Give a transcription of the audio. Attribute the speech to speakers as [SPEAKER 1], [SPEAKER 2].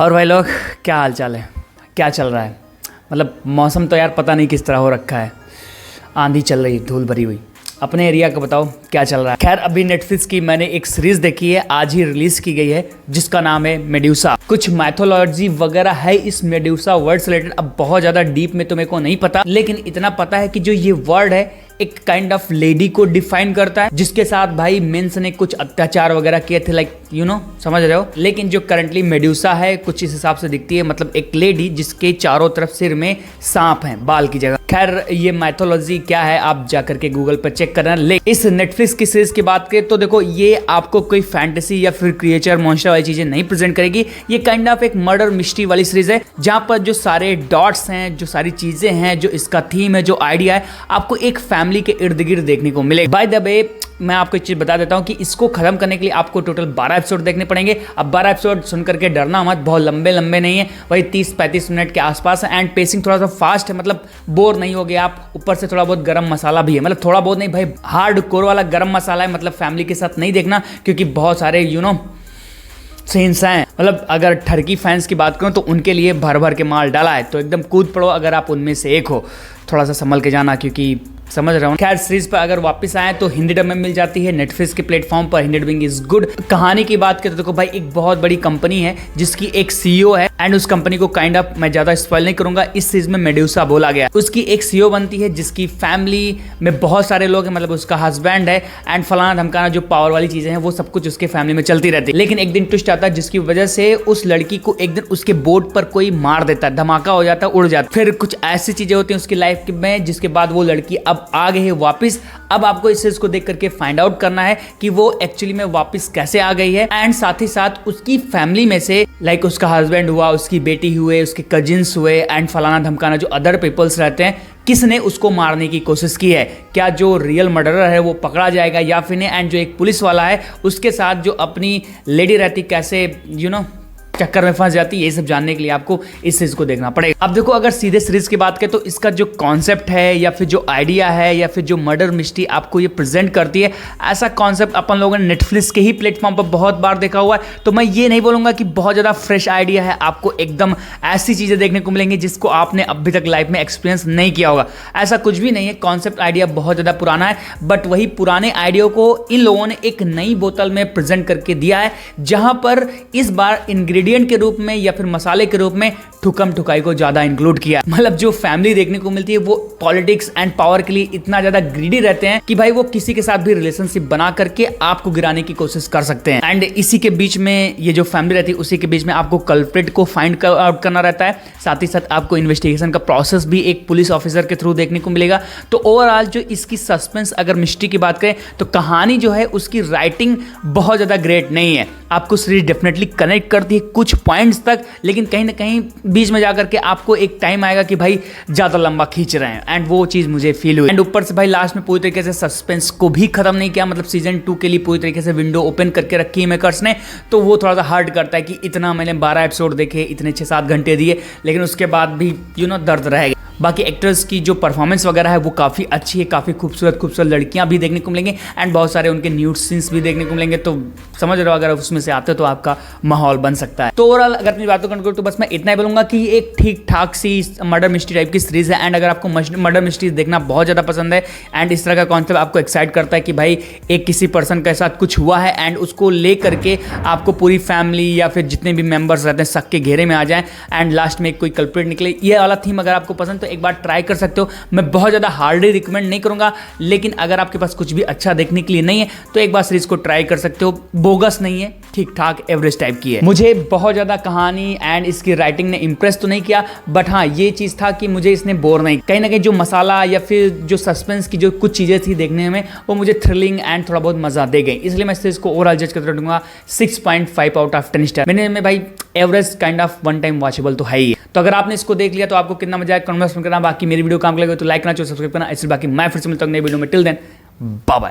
[SPEAKER 1] और भाई लोग, क्या हाल चाल है, क्या चल रहा है। मतलब मौसम तो यार पता नहीं किस तरह हो रखा है, आंधी चल रही है, धूल भरी हुई। अपने एरिया का बताओ क्या चल रहा है। खैर, अभी नेटफ्लिक्स की मैंने एक सीरीज देखी है, आज ही रिलीज की गई है, जिसका नाम है मेड्यूसा। कुछ मैथोलॉजी वगैरह है इस मेड्यूसा वर्ड से रिलेटेड। अब बहुत ज्यादा डीप में तो मेरे को नहीं पता, लेकिन इतना पता है कि जो ये वर्ड है एक काइंड ऑफ लेडी को डिफाइन करता है, जिसके साथ भाई मेंस ने कुछ अत्याचार वगैरह किए थे, लाइक यू नो, समझ रहे हो। लेकिन जो करंटली मेड्यूसा है कुछ इस हिसाब से दिखती है, मतलब एक लेडी जिसके चारों तरफ सिर में सांप हैं बाल की जगह। खैर, ये मैथोलॉजी क्या है आप जाकर के गूगल पर चेक करना। लेकिन इस नेटफ्लिक्स की सीरीज की बात करें तो देखो, ये आपको कोई फैंटेसी या फिर क्रिएचर मॉन्स्टर वाली चीजें नहीं प्रेजेंट करेगी। ये काइंड ऑफ एक मर्डर मिस्ट्री वाली सीरीज है, जहां पर जो सारे डॉट्स हैं, जो सारी चीजें हैं, जो इसका थीम है, जो आइडिया है, आपको एक फैमिली के इर्द गिर्द देखने को मिलेगा। बाय द वे, मैं आपको एक चीज बता देता हूं कि इसको खत्म करने के लिए आपको टोटल 12 एपिसोड देखने पड़ेंगे। अब 12 एपिसोड सुन करके डरना मत, बहुत लंबे लंबे नहीं है, वही 30-35 मिनट के आसपास है। एंड पेसिंग थोड़ा सा फास्ट है, मतलब बोर नहीं होगे आप। ऊपर से थोड़ा बहुत गरम मसाला भी है, मतलब थोड़ा बहुत नहीं भाई, हार्ड कोर वाला गरम मसाला है। मतलब फैमिली के साथ नहीं देखना, क्योंकि बहुत सारे यू नो सीन्स हैं। मतलब अगर ठरकी फैंस की बात करूं तो उनके लिए भर भर के माल डाला है, तो एकदम कूद पड़ो अगर आप उनमें से एक हो। थोड़ा सा संभल के जाना, क्योंकि समझ रहा हूँ। खैर, सीरीज पर अगर वापस आए तो हिंदी डब में मिल जाती है नेटफ्लिक्स के प्लेटफॉर्म पर। Hindi dubbing is good. कहानी की बात करें तो देखो भाई, एक बहुत बड़ी कंपनी है जिसकी एक सीईओ है, एंड उस कंपनी को काइंड ऑफ, मैं ज्यादा स्पॉइल नहीं करूंगा, इस सीरीज में मेड्यूसा बोला गया। उसकी एक सीईओ बनती है जिसकी फैमिली में बहुत सारे लोग हैं, मतलब उसका हस्बैंड है एंड फलाना धमकाना, जो पावर वाली चीजें हैं वो सब कुछ उसके फैमिली में चलती रहती है। लेकिन एक दिन ट्विस्ट आता है, जिसकी वजह से उस लड़की को एक दिन उसके बोर्ड पर कोई मार देता है, धमाका हो जाता है, उड़ जाता है। फिर कुछ ऐसी चीजें होती हैं उसकी लाइफ में, जिसके बाद वो लड़की अब आ गई है वापस। अब आपको इस चीज को देख करके फाइंड आउट करना है कि वो एक्चुअली में वापस कैसे आ गई है। एंड साथ ही साथ उसकी फैमिली में से, लाइक उसका हस्बैंड हुआ, उसकी बेटी हुए, उसके कजिन्स हुए, एंड फलाना धमकाना, जो अदर पीपल्स रहते हैं, किसने उसको मारने की कोशिश की है। क्या जो रियल मर्डरर है वो पकड़ा जाएगा या फिर नहीं। एंड जो एक पुलिस वाला है उसके साथ जो अपनी लेडी रहती, कैसे यू नो चक्कर में फंस जाती है। ये सब जानने के लिए आपको इस सीरीज को देखना पड़ेगा। अब देखो, अगर सीधे सीरीज की बात करें तो इसका जो कॉन्सेप्ट है, या फिर जो आइडिया है, या फिर जो मर्डर मिस्ट्री आपको ये प्रेजेंट करती है, ऐसा कॉन्सेप्ट अपन लोगों ने नेटफ्लिक्स के ही प्लेटफॉर्म पर बहुत बार देखा हुआ है। तो मैं ये नहीं बोलूंगा कि बहुत ज्यादा फ्रेश आइडिया है, आपको एकदम ऐसी चीजें देखने को मिलेंगी जिसको आपने अभी तक लाइफ में एक्सपीरियंस नहीं किया होगा। ऐसा कुछ भी नहीं है, कॉन्सेप्ट आइडिया बहुत ज्यादा पुराना है, बट वही पुराने आइडिया को इन लोगों ने एक नई बोतल में प्रेजेंट करके दिया है, जहां पर इस बार इंग्रेडिएंट के रूप में या फिर मसाले के रूप में ठुकम ठुकाई को ज्यादा इंक्लूड किया। मतलब जो फैमिली देखने को मिलती है वो पॉलिटिक्स एंड पावर के लिए इतना ज्यादा ग्रीडी रहते हैं कि भाई वो किसी के साथ भी रिलेशनशिप बना करके आपको गिराने की कोशिश कर सकते हैं। एंड इसी के बीच में ये जो फैमिली रहती है, उसी के बीच में आपको कल्प्रिट को फाइंड आउट करना रहता है। साथ ही साथ आपको इन्वेस्टिगेशन का प्रोसेस भी एक पुलिस ऑफिसर के थ्रू देखने को मिलेगा। तो ओवरऑल जो इसकी सस्पेंस, अगर मिस्ट्री की बात करें तो कहानी जो है उसकी राइटिंग बहुत ज्यादा ग्रेट नहीं है। आपको सीरीज डेफिनेटली कनेक्ट करती है कुछ पॉइंट्स तक, लेकिन कहीं ना कहीं बीच में जाकर के आपको एक टाइम आएगा कि भाई ज्यादा लंबा खींच रहे हैं, एंड वो चीज मुझे फील हुई। एंड ऊपर से भाई लास्ट में पूरी तरीके से सस्पेंस को भी खत्म नहीं किया, मतलब सीजन 2 के लिए पूरी तरीके से विंडो ओपन करके रखी है मेकर्स ने। तो वो थोड़ा सा हार्ड करता है कि इतना मैंने 12 एपिसोड देखे, इतने 6-7 घंटे दिए, लेकिन उसके बाद भी यू नो दर्द रहेगा। बाकी एक्टर्स की जो परफॉर्मेंस वगैरह है वो काफ़ी अच्छी है, काफ़ी खूबसूरत लड़कियां भी देखने को मिलेंगे, एंड बहुत सारे उनके न्यूड सीन्स भी देखने को मिलेंगे। तो समझ रहे हो, अगर उसमें से आते हो तो आपका माहौल बन सकता है। तो ओवरऑल अगर अपनी बातों को तो बस मैं इतना ही बोलूँगा कि एक ठीक ठाक सी मर्डर मिस्ट्री टाइप की सीरीज है। एंड अगर आपको मर्डर मिस्ट्रीज देखना बहुत ज़्यादा पसंद है, एंड इस तरह का कॉन्सेप्ट आपको एक्साइट करता है कि भाई एक किसी पर्सन के साथ कुछ हुआ है एंड उसको ले करके आपको पूरी फैमिली या फिर जितने भी मेंबर्स रहते हैं सबके घेरे में आ जाए, एंड लास्ट में कोई कल्प्रिट निकले, ये वाला थीम अगर आपको पसंद तो एक बार ट्राई कर सकते हो। मैं बहुत ज्यादा हार्डली रिकमेंड नहीं करूंगा, लेकिन अगर आपके पास कुछ भी अच्छा देखने के लिए नहीं है तो एक बार सीरीज को ट्राई कर सकते हो। बोगस नहीं है, ठीक ठाक एवरेज टाइप की है। मुझे बहुत ज्यादा कहानी एंड इसकी राइटिंग ने इंप्रेस तो नहीं किया, बट हाँ ये चीज था कि मुझे इसने बोर नहीं, कहीं ना कहीं जो मसाला या फिर जो सस्पेंस की जो कुछ चीजें थी देखने में, वो मुझे थ्रिलिंग एंड थोड़ा बहुत मजा दे गई। इसलिए मैं सीरीज को ओवरऑल जज करता दूंगा 6.5 आउट ऑफ 10 स्टार। मैंने में भाई average kind of one time watchable तो है ही। तो अगर आपने इसको देख लिया तो आपको कितना मजा आया कमेंट में करना। बाकी मेरी वीडियो काम लगे तो लाइक करना, सब्सक्राइब करना। ऐसे बाकी मैं फिर से मिलता हूं नई वीडियो में। Till then bye bye.